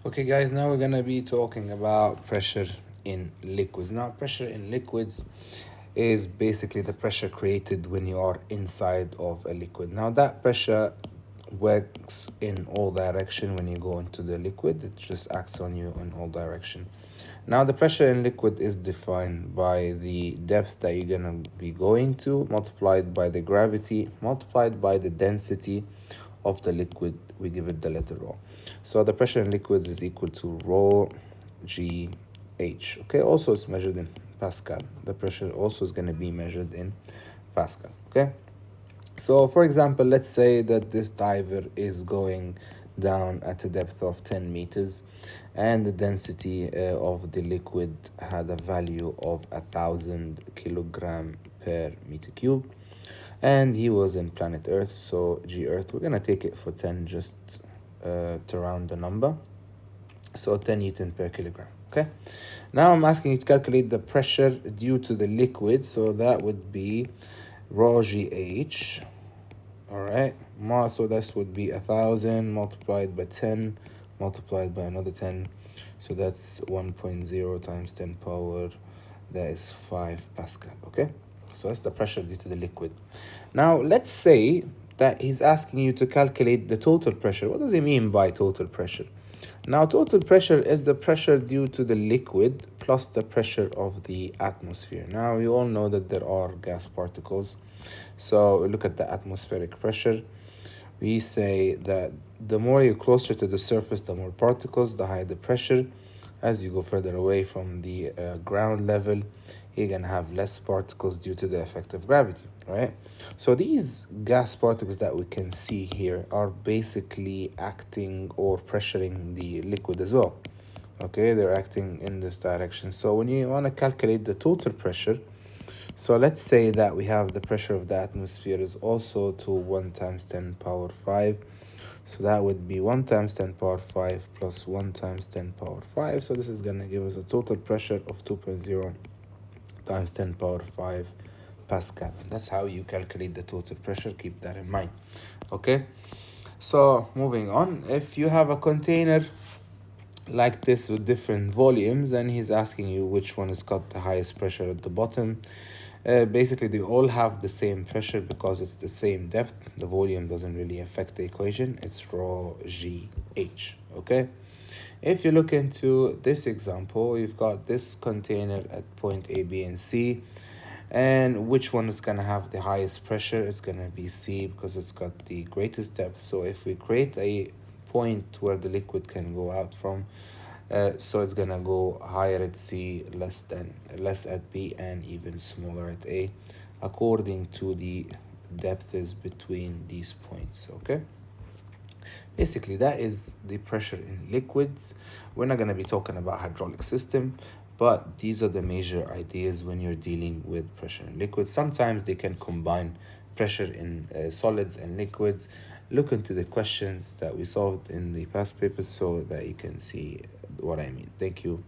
Okay, guys, now we're gonna be talking about pressure in liquids. Now, pressure in liquids is basically the pressure created when you are inside of a liquid. Now, that pressure works in all direction when you go into the liquid. It just acts on you in all direction. Now, the pressure in liquid is defined by the depth that you're gonna be going to, multiplied by the gravity, multiplied by the density of the liquid. We give it the letter rho. So the pressure in liquids is equal to rho g h. Okay, also it's measured in Pascal. The pressure also is going to be measured in Pascal. Okay, so for example, let's say that this diver is going down at a depth of 10 meters and the density of the liquid had a value of 1,000 kilogram per meter cube, and he was in planet Earth, so G Earth. We're gonna take it for 10 just to round the number, so 10 Newton per kilogram. Okay, now I'm asking you to calculate the pressure due to the liquid, so that would be rho GH. All right, mass, so this would be 1,000 multiplied by 10 multiplied by another 10, so that's 1.0 times 10 power, that is 5 Pascal. Okay, so that's the pressure due to the liquid. Now let's say that he's asking you to calculate the total pressure. What does he mean by total pressure? Now, total pressure is the pressure due to the liquid plus the pressure of the atmosphere. Now, we all know that there are gas particles. So, look at the atmospheric pressure. We say that the more you're closer to the surface, the more particles, the higher the pressure. As you go further away from the ground level, you're going to have less particles due to the effect of gravity, right? So these gas particles that we can see here are basically acting or pressuring the liquid as well. Okay, they're acting in this direction. So when you want to calculate the total pressure, so let's say that we have the pressure of the atmosphere is also to 1 times 10 power 5. So that would be 1 times 10 power 5 plus 1 times 10 power 5. So this is going to give us a total pressure of 2.0 times 10 power 5 Pascal. That's how you calculate the total pressure. Keep that in mind. Okay, so moving on, if you have a container like this with different volumes and he's asking you which one has got the highest pressure at the bottom, basically they all have the same pressure because it's the same depth. The volume doesn't really affect the equation. It's rho g h. Okay, if you look into this example, you've got this container at point A, B, and C, and which one is going to have the highest pressure? It's going to be C because it's got the greatest depth. So if we create a point where the liquid can go out from, so it's going to go higher at C, less at B, and even smaller at A, according to the depths between these points. Okay, basically that is the pressure in liquids. We're not going to be talking about hydraulic system, but these are the major ideas when you're dealing with pressure in liquids. Sometimes they can combine pressure in solids and liquids. Look into the questions that we solved in the past papers so that you can see what I mean. Thank you.